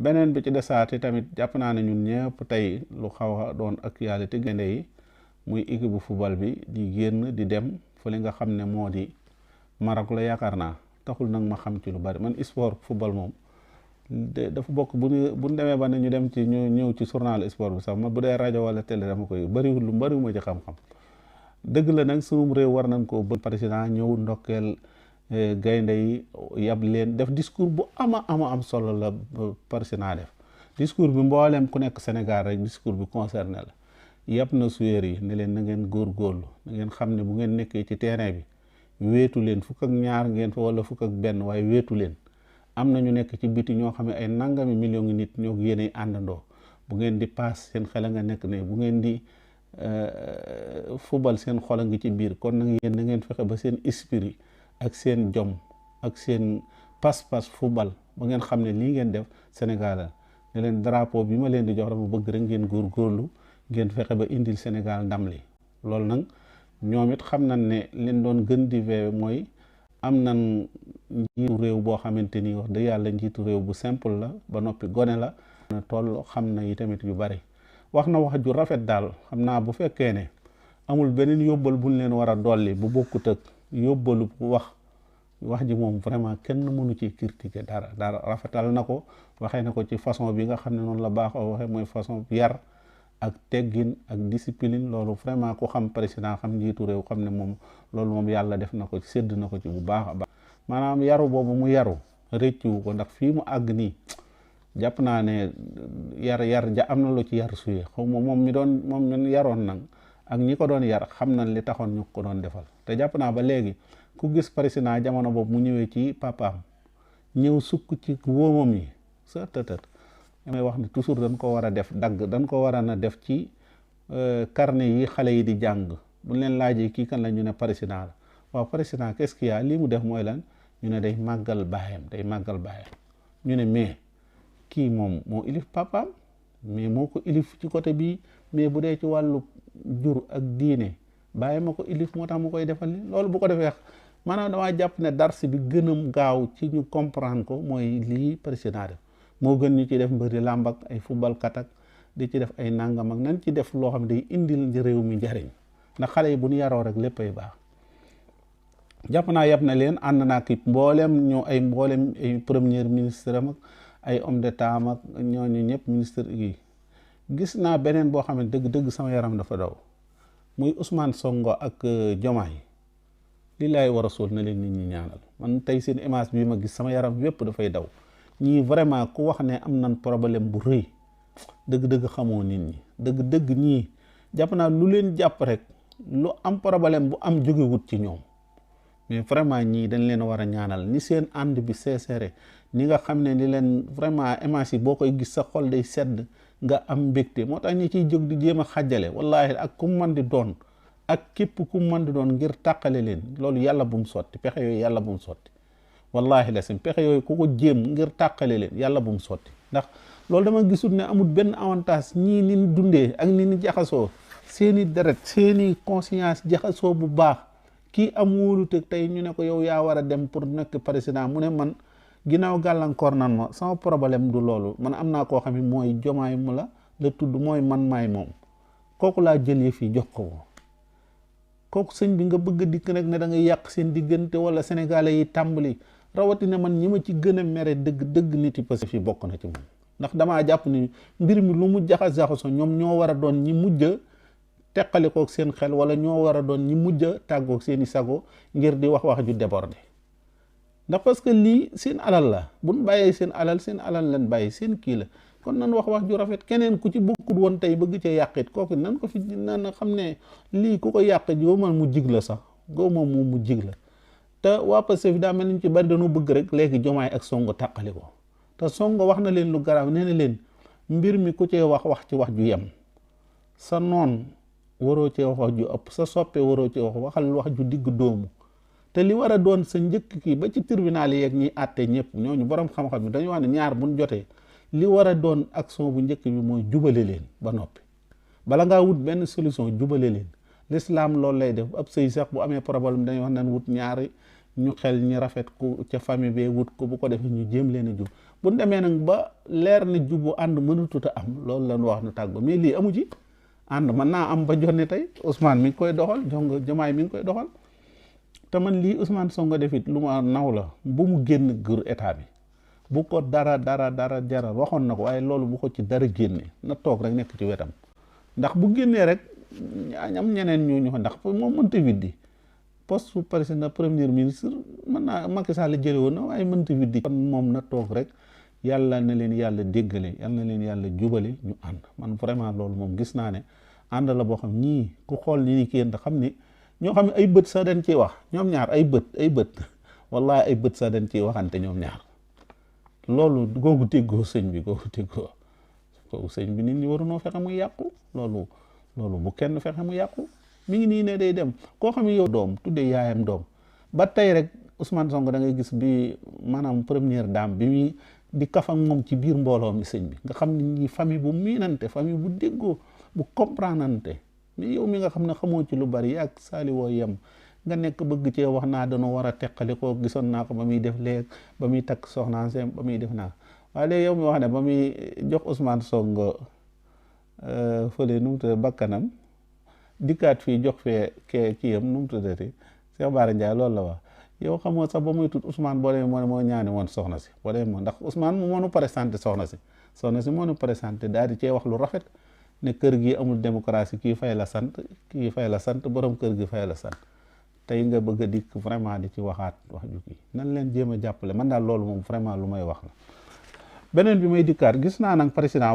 beneen bi ci desaati tamit jàpp naa ne ñun ñëpp tey lu xaw a doon actualité gaynde yi muy équipe bu football bi di génn di dem fa li nga xam ne moo di Maroc la yaakaar naa taxul nag ma xam ci lu bari man sport football moom dafa bokk bu ñu demee ba ne ñu dem ci ñu ñëw ci journal sport bi sax ma bu dee rajo wala télé dama koy bariwul lu bariwuma ci xam-xam dëgg la nag sunum réew war nañ ko ba président ñëw ndokkeel gaynde yi yab leen def discours bu ama am solo la président def discours bi mboolem ku nekk Sénégal rek discours bi concerné la yab na joueurs yi ne leen na ngeen góorgóorlu na ngeen xam ne bu ngeen nekkee ci terrain bi wéetu leen fukk ak ñaar ngeen fa wala fukk ak benn waaye wéetu leen am na ñu nekk ci biti ñoo xam ne ay nangami million ngi nit ñoo yéenay àndandoo bu ngeen di paas seen xel a nga nekk ne bu ngeen di football seen xol a ngi ci biir kon nag yéen na ngeen fexe ba seen esprit ak seen jom ak seen pas-pas football ba ngeen xam ne lii ngeen def Sénégal ne leen drapeau bi ma leen di jox dama bëgg rek ngeen góorgóorlu ngeen fexe ba indil Sénégal ndam li loolu nag ñoom it xam nañ ne leen doon gën di vewe mooy am nañ njiitu réew boo xamante ni wax dëgg yàlla njiitu réew bu simple la ba noppi gone la na toll xam na yi tamit yu bari wax na wax ju rafet daal xam naa bu fekkee ne amul beneen yóbbal buñ leen war a dolli bu bokkut ak yóbbalu wax ji moom vraiment kenn mënu ci critiquer dara rafetal na ko waxee na ko ci façon bi nga xam ne noonu la baaxoo waxee mooy façon yar ak teggin ak discipline loolu vraiment ku xam président xam njiitu réew xam ne moom loolu moom yàlla def na ko ci sédd na ko ci bu baax a baax maanaam yaru boobu mu yaru rëccu ko ndax fii mu àgg nii jàpp naa ne yar ja am na lu ci yar suye xaw ma moom mi yaroon nag ak ñi ko doon yar xam nañ li taxoon ñu ko doon defal te jàpp naa ba léegi ku gis président jamono boobu mu ñëwee ci papaam ñëw sukk ci wóomam yi sa tëtët damay wax ne toujours dañ ko war a def dagg dañ ko war a na def ci carnet yi xale yi di jàng buñ leen laajee kii kan la ñu ne président la waaw président qu'est-ce qu'il y a lii mu def mooy lan ñu ne day màggal baayam ñu ne mais kii moom moo ilif papaam mais moo ko ilif ci côté bii mais bu dee ci wàllu jur ak diine bàyyi ma ko ilif moo tax mu koy defal ni loolu bu ko defee maanaam damaa jàpp ne dars bi gën a gaaw ci ñu comprendre ko mooy lii président def moo gën ñu ci def mbëri làmb ak ay football kat ak di ci def ay nangam ak nañ ci def loo xam ne day indil réew mi njariñ ndax xale yi bu ñu yaroo rek lépp ay baax jàpp naa yab na leen ànd naa ki mboolem ay premier ministre am ak ay homme d'état am ak ñooñu ñëpp ministre yi gis naa beneen boo xam ne dëgg sama yaram dafa daw muy Ousmane Sonko ak Diomaye lillaay wa rasul na leen nit ñi ñaanal man tey seen image bi ma gis sama yaram yépp dafay daw ñii vraiment ku wax ne am nañ problème bu rëy dëgg xamoo nit ñi dëgg ñii jàpp naa lu leen jàpp rek lu am problème bu am jógewut ci ñoom mais vraiment ñii dañ leen war a ñaanal ni seen ànd bi sincère ni nga xam ne ni leen vraiment image yi boo koy gis sa xol day sedd nga am mbégte moo tax ñi ciy jóg di jéem a xàjjale wallahi ak ku man di doon ak képp ku man di doon ngir tàqale leen loolu yàlla bu mu sotti pexe yooyu yàlla bu mu sotti wallahi la seen pexe yooyu ku ko jéem ngir tàqale leen yàlla bu mu sotti ndax loolu dama gisul ne amul benn avantage ñii ni ñu dundee ak ni ñu jaxasoo seeni deret seeni conscience jaxasoo bu baax kii am wóolute tey ñu ne ko yow yaa war a dem pour nekk président mu ne man ginnaaw gàllankoor nan ma sama problème du loolu man am naa koo xam ne mooy Jomaay mu la tudd mooy man maay moom kooku laa jël yëf yi jox ko kooku sëñ bi nga bëgg a dikk nag ne da nga yàq seen diggante wala sénégalais yi tàmbali rawatina man ñi ma ci gën a mere dëgg nit yi parce que fii bokk na ci moom ndax damaa jàpp ni mbir mi lu mu jaxaso ñoom ñoo war a doon ñi mujj a teqali kook seen xel wala ñoo war a doon ñi mujj a tàggoog seeni sago ngir di wax ju débordé ndax parce que lii seen alal la buñ bàyyee seen alal leen bàyyi seen kii la kon nan wax ju rafet keneen ku ci bokkut woon tey bëgg cee yàqit kooku nan ko fi nan xam ne lii ku ko yàq góomal mu jig la sax góomal mu jig la te waa Pastef daa mel ni ci bari dañoo bëgg rek léegi Diomaye ak Sonko tàqali ko te Sonko wax na leen lu garaaw nee na leen mbir mi ku cee wax ci wax ju yem sa noon waroo cee wax ju ëpp sa soppe waroo cee waxal wax ju digg doomu te li war a doon sa njëkk kii ba ci tribunal yi ak ñiy àtte ñëpp ñooñu borom xam-xam bi dañu wax ne ñaar buñ jotee li war a doon action bu njëkk bi mooy jubale leen ba noppi bala ngaa wut benn solution jubale leen l'islam loolu lay def ab sëy sax bu amee problème dañuy wax nan wut ñaari ñu xel ñi rafet ku ca famille bee wut ko bu ko defee ñu jéem leen a jub bu ñu demee nag ba leer ni jubbu ànd mënatut a am loolu lañ wax nu tàggo mais lii amu ci ànd mën naa am ba jonni tey Ousmane mi ngi koy doxal Diomaye mi ngi koy doxal te man lii Ousmane Sonko defit lu ma naw la bu mu génn gër état bi bu ko dara jaral waxoon na ko waaye loolu bu ko ci dara génne na toog rek nekk ci wetam ndax bu génnee rek am ñeneen ñu ndax moom mënta widdi poste président premier ministre mën naa Macky Sall jële woon na waaye mënta widdi kon moom na toog rek yàlla na leen yàlla déggale yàlla na leen yàlla jubale ñu ànd man vraiment loolu moom gis naa ne ànd la boo xam ñii ku xool ni kenn xam ne ñoo xam ne ay bët sax dañ ciy wax ñoom ñaar ay bët wallahi ay bët sax dañ ciy waxante ñoom ñaar loolu googu téggoo sëñ bi googu sëñ bi nit ñi warunoo fexe muy yàqu loolu bu kenn fexe mu yàqu mi ngi nii ne day dem koo xam ne yow doom tuddee yaayam doom ba tey rek Ousmane Sonko da ngay gis bi maanaam première dame bi muy di kaf ak moom ci biir mbooloo mi sëñ bi nga xam ne ñi famille bu miinante famille bu déggoo bu comprendante mais yow mi nga xam ne xamoo ci lu bari ak saali woo yem nga nekk bëgg cee wax naa dañoo war a teqale ko gisoon naa ko ba muy def léegi ba muy takk soxnaan seem ba muy def naa waaye léegi yow mi wax ne ba muy jox Ousmane Sonko fële nu mu tuddee bakkanam dikkaat fii jox fee kii yam nu mu tuddati Cheikh Bara Ndiaye loolu la wax yow xamoo sax ba muy tut Ousmane boo demee moo ñaani woon soxna si boo demee moo ndax Ousmane moo nu présenté soxna si moo nu présenté daal di cee wax lu rafet ne kër gi amul démocratie kii fay la sant borom kër gi fay la sant tey nga bëgg a dikk vraiment di ci waxaat wax ju kii nan leen jéem a jàppale man daal loolu moom vraiment lu may wax la beneen bi may dikkaat gis naa nag président